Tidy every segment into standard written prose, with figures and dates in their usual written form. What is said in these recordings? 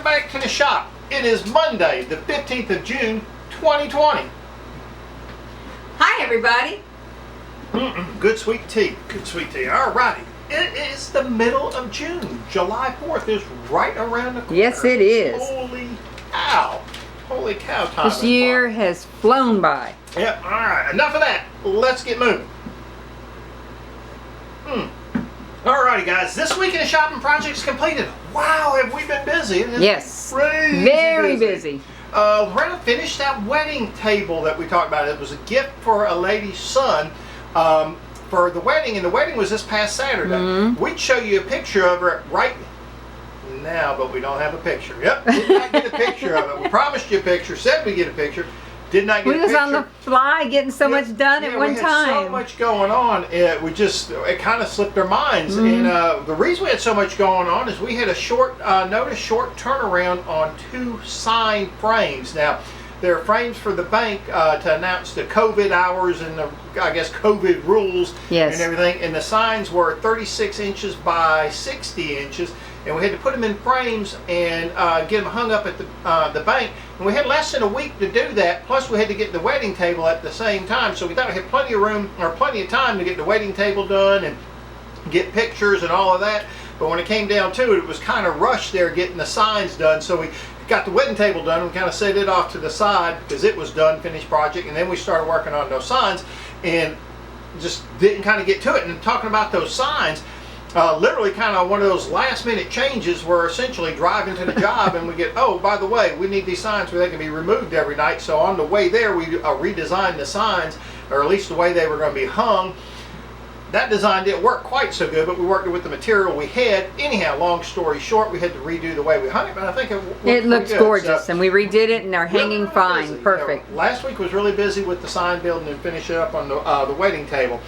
back to the shop. It is Monday, the 15th of June, 2020. Hi, everybody. Good sweet tea. Good sweet tea. All righty. It is the middle of June. July 4th is right around the corner. Yes, it is. Holy cow. Holy cow time. This year has flown by. Yep. All right. Enough of that. Let's get moving. Alrighty, guys. This week in the shopping project's completed. Wow, have we been busy? Yes. Crazy Very busy. Loretta finished that wedding table that we talked about. It was a gift for a lady's son for the wedding, and the wedding was this past Saturday. We'd show you a picture of her right now, but we don't have a picture. Yep, did not get a picture of it. We promised you a picture, said we'd get a picture. Did not get a picture. We was on the fly getting so much done at one time. We had so much going on. It kind of slipped our minds. And the reason we had so much going on is we had a short turnaround on 2 sign frames. Now, there are frames for the bank to announce the COVID hours and the, I guess, COVID rules and everything. And the signs were 36 inches by 60 inches. And we had to put them in frames and get them hung up at the bank. And we had less than a week to do that. Plus, we had to get the wedding table at the same time. So we thought we had plenty of room or plenty of time to get the wedding table done and get pictures and all of that. But when it came down to it, it was kind of rushed there getting the signs done. So we got the wedding table done. We kind of set it off to the side because it was done, finished project. And then we started working on those signs and just didn't kind of get to it. And talking about those signs, literally kind of one of those last minute changes where essentially driving to the job and we get, oh, by the way, we need these signs where they can be removed every night. So on the way there, we redesigned the signs, or at least the way they were going to be hung. That design didn't work quite so good, but we worked it with the material we had. Anyhow, long story short, we had to redo the way we hung it, but I think it looks gorgeous, so, and we redid it and they're hanging fine. Busy. Perfect. Last week was really busy with the sign building and finishing up on the wedding table.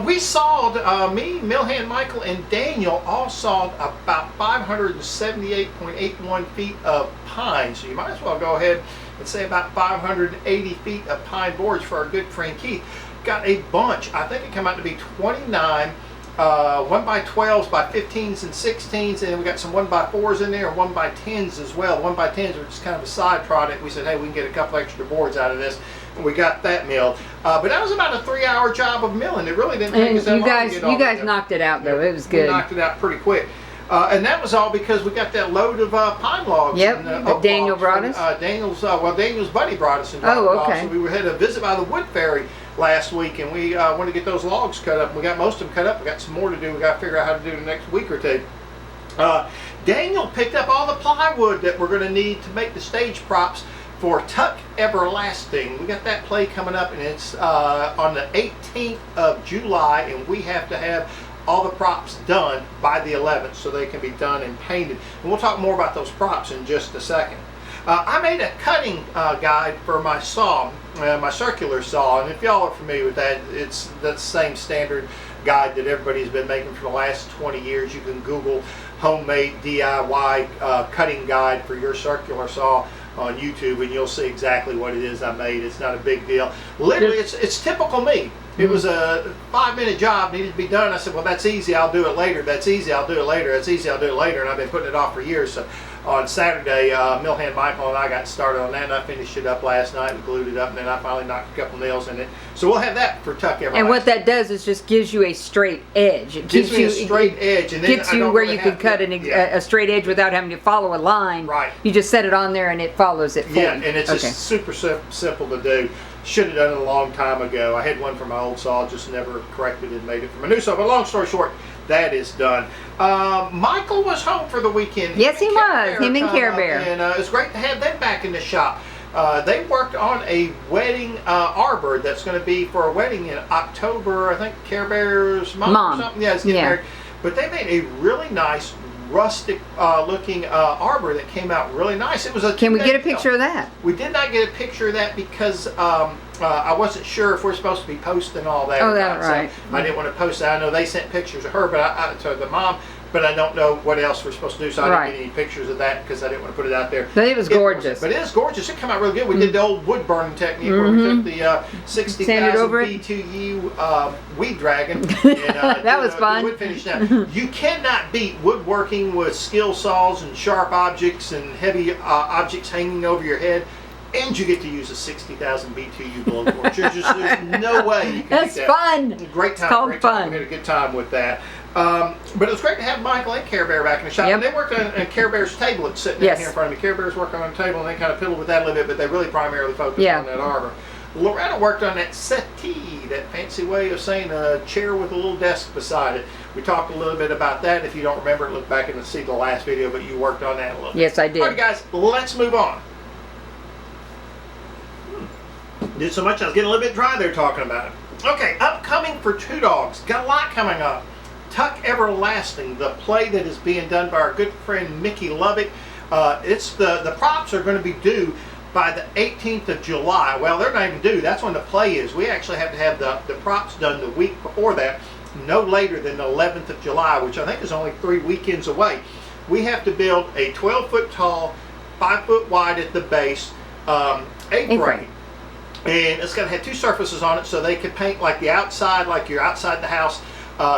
We sawed, me, Milhan, Michael, and Daniel all sawed about 578.81 feet of pine. So you might as well go ahead and say about 580 feet of pine boards for our good friend Keith. Got a bunch. I think it came out to be 29 1x12s by 15s and 16s, and then we got some 1x4s in there and 1x10s as well. 1x10s are just kind of a side product. We said, hey, we can get a couple extra boards out of this. And we got that milled. But that was about a 3-hour job of milling. It really didn't take us that long to get all you guys knocked it out, though. It was good. We knocked it out pretty quick. And that was all because we got that load of pine logs. Yep, that Daniel brought us. Daniel's buddy brought us. Oh, okay. So we had a visit by the wood ferry last week, and we wanted to get those logs cut up. We got most of them cut up. We got some more to do. We got to figure out how to do the next week or two. Daniel picked up all the plywood that we're going to need to make the stage props for Tuck Everlasting. We got that play coming up, and it's on the 18th of July, and we have to have all the props done by the 11th so they can be done and painted. And we'll talk more about those props in just a second. I made a cutting guide for my saw, my circular saw, and if y'all are familiar with that, it's the same standard guide that everybody's been making for the last 20 years. You can Google homemade DIY cutting guide for your circular saw on YouTube, and you'll see exactly what it is I made. It's not a big deal. Literally, it's typical me. It was a 5-minute job, needed to be done. I said, well, that's easy, I'll do it later. That's easy, I'll do it later. That's easy, I'll do it later. And I've been putting it off for years. So on Saturday, Milhan, Michael, and I got started on that, and I finished it up last night. We glued it up, and then I finally knocked a couple nails in it. So we'll have that for Tuck Everlasting. And what that does is just gives you a straight edge. It gives you a straight edge. And then gets you where you could cut a straight edge without having to follow a line. Right. You just set it on there, and it follows it. Yeah, and it's just super simple to do. Should have done it a long time ago. I had one from my old saw, just never corrected and made it for my new saw. But long story short, that is done. Michael was home for the weekend. Yes, he was. Him and Care Bear. And it was great to have them back in the shop. They worked on a wedding arbor that's going to be for a wedding in October. I think Care Bear's mom or something. Yeah, is getting married. But they made a really nice rustic looking arbor that came out really nice. It was a. Can we get a picture of that? We did not get a picture of that because I wasn't sure if we're supposed to be posting all that. Oh, that's right. So I didn't want to post that. I know they sent pictures of her, but so the mom but I don't know what else we're supposed to do, so I Right. didn't get any pictures of that because I didn't want to put it out there. But it was gorgeous. But it is gorgeous. It came out really good. We did the old wood burning technique where we took the 60,000 B2U weed dragon. And, that was fun. Wood finish. Now, you cannot beat woodworking with skill saws and sharp objects and heavy objects hanging over your head. And you get to use a 60,000 B2U blowtorch. There's no way you can That's beat that. fun. Great time. It's called great fun. time. We had a good time with that. But it was great to have Michael and Care Bear back in the shop. Yep. And they worked on Care Bear's table that's sitting Yes. here in front of me. Care Bear's working on a table and they kind of fiddled with that a little bit, but they really primarily focused on that arbor. Loretta worked on that settee, that fancy way of saying a chair with a little desk beside it. We talked a little bit about that. If you don't remember it, look back and see the last video, but you worked on that a little bit. Yes, I did. All right, guys, let's move on. Did so much, I was getting a little bit dry there talking about it. Okay, upcoming for Two Dogs. Got a lot coming up. Tuck Everlasting, the play that is being done by our good friend Mickey Lubbock. It's the props are going to be due by the 18th of July. Well, they're not even due. That's when the play is. We actually have to have the props done the week before that, no later than the 11th of July, which I think is only 3 weekends away. We have to build a 12-foot tall, 5-foot wide at the base A-frame. And it's going to have 2 surfaces on it so they can paint like the outside, like you're outside the house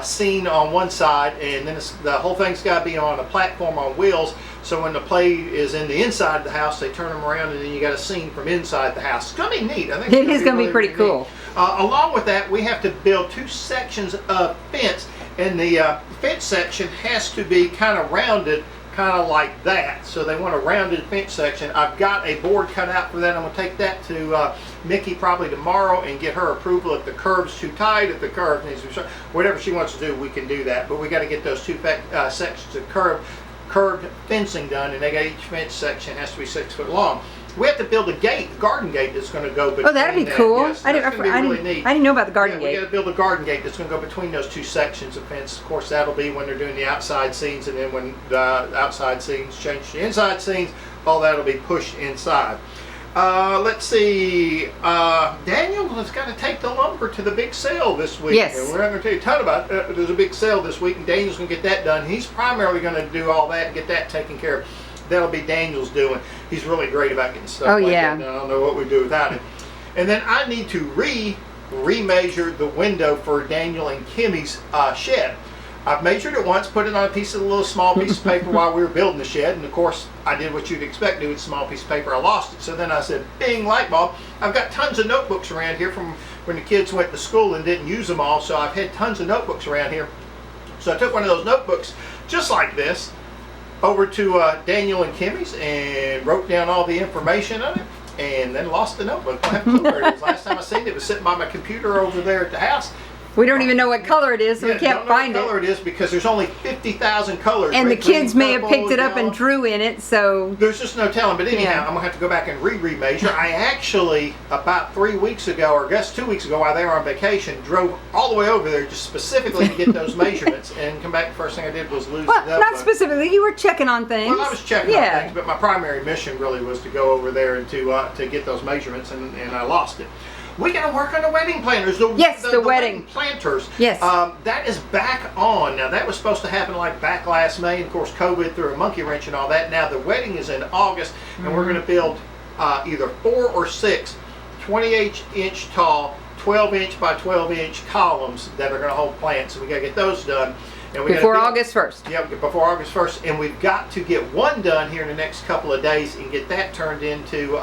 scene on one side, and then the whole thing's got to be on a platform on wheels, so when the play is in the inside of the house, they turn them around and then you got a scene from inside the house. It's going to be neat. I think it is going to be pretty cool. Along with that, we have to build 2 sections of fence, and the fence section has to be kind of rounded, kind of like that. So they want a rounded fence section. I've got a board cut out for that. I'm going to take that to Mickey probably tomorrow and get her approval. If the curve's too tight, if the curve needs to be short, whatever she wants to do, we can do that. But we got to get those 2 sections of curved fencing done, and they got each fence section has to be 6 foot long. We have to build a gate, a garden gate that's going to go between. Oh, that'd be cool. Yes, I didn't know about the garden gate. We got to build a garden gate that's going to go between those 2 sections of fence. Of course, that'll be when they're doing the outside scenes, and then when the outside scenes change to inside scenes, all that'll be pushed inside. Let's see. Daniel has got to take the lumber to the big sale this week. Yes. And we're not going to tell you a ton about it. There's a big sale this week, and Daniel's going to get that done. He's primarily going to do all that and get that taken care of. That'll be Daniel's doing. He's really great about getting stuff like that. And I don't know what we'd do without him. And then I need to remeasure the window for Daniel and Kimmy's shed. I've measured it once, put it on a little small piece of paper while we were building the shed, and of course I did what you'd expect to do with a small piece of paper. I lost it. So then I said, bing, light bulb. I've got tons of notebooks around here from when the kids went to school and didn't use them all, so I've had tons of notebooks around here. So I took one of those notebooks, just like this, over to Daniel and Kimmy's and wrote down all the information on it, and then lost the notebook. I have a clue where it is. Last time I seen it, it was sitting by my computer over there at the house. We don't even know what color it is, so we can't find it. Don't know what color it is because there's only 50,000 colors. And the kids may have picked it up yellow. and drew in it, so... There's just no telling. But anyhow, I'm going to have to go back and remeasure. I actually, about 3 weeks ago, or I guess 2 weeks ago, while they were on vacation, drove all the way over there just specifically to get those measurements. And come back, the first thing I did was lose Well, the not specifically. You were checking on things. Well, I was checking on things, but my primary mission really was to go over there and to get those measurements, and I lost it. We got to work on the wedding planners. The wedding planters. Yes. That is back on. Now, that was supposed to happen like back last May. And of course, COVID threw a monkey wrench and all that. Now, the wedding is in August, and we're going to build either 4 or 6 28-inch tall, 12-inch by 12-inch columns that are going to hold plants. So we got to get those done. And we before August 1st. Yeah, before August 1st. And we've got to get one done here in the next couple of days and get that turned into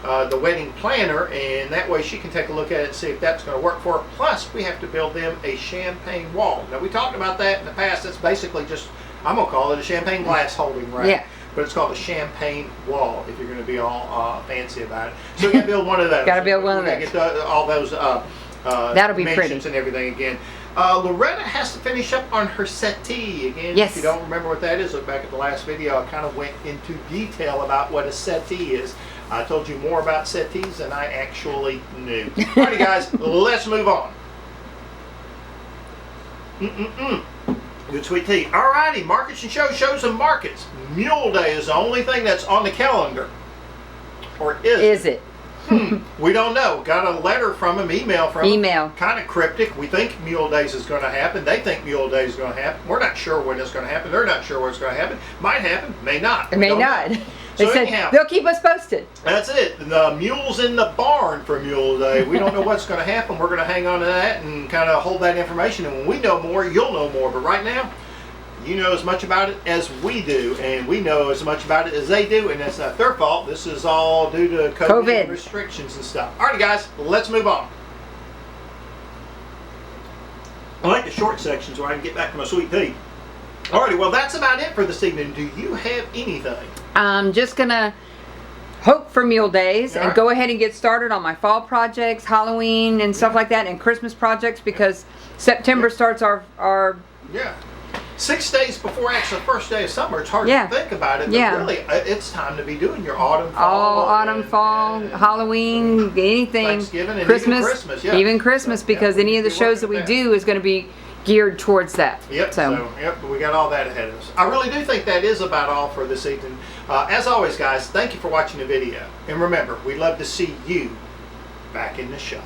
the wedding planner, and that way she can take a look at it and see if that's going to work for her. Plus, we have to build them a champagne wall. Now, we talked about that in the past. That's basically just, I'm going to call it a champagne glass holding rack. Yeah. But it's called a champagne wall if you're going to be all fancy about it. So we got to build one of those. Got to build one of those. Get all those that'll be pretty. and everything again. Loretta has to finish up on her settee. Again, yes. If you don't remember what that is, look back at the last video. I kind of went into detail about what a settee is. I told you more about settees than I actually knew. Alrighty, guys, let's move on. Good sweet tea. Alrighty, markets and shows and markets. Mule Day is the only thing that's on the calendar. Or is it? We don't know. Got a letter from him, email from him. Email. Kind of cryptic. We think Mule Days is going to happen. They think Mule Days is going to happen. We're not sure when it's going to happen. They're not sure when it's going to happen. Might happen. May not. It may not. Know. They So said anyhow, they'll keep us posted. that's it. The mule's in the barn for Mule Day. We don't know what's going to happen. We're going to hang on to that and kind of hold that information. And when we know more, you'll know more. But right now, you know as much about it as we do, and we know as much about it as they do, and it's not their fault. This is all due to COVID restrictions and stuff. Alrighty, guys, let's move on. I like the short sections where I can get back to my sweet tea. Alrighty, well, that's about it for this evening. Do you have anything? I'm just gonna hope for Mule Days and go ahead and get started on my fall projects, Halloween and stuff like that, and Christmas projects, because September starts our 6 days before actually the first day of summer. It's hard to think about it, but really, it's time to be doing your autumn, fall. Autumn, fall, Halloween, anything. Thanksgiving, and Christmas, even Christmas, because any of the shows that we do is going to be geared towards that. Yep, so we got all that ahead of us. I really do think that is about all for this evening. As always, guys, thank you for watching the video. And remember, we'd love to see you back in the shop.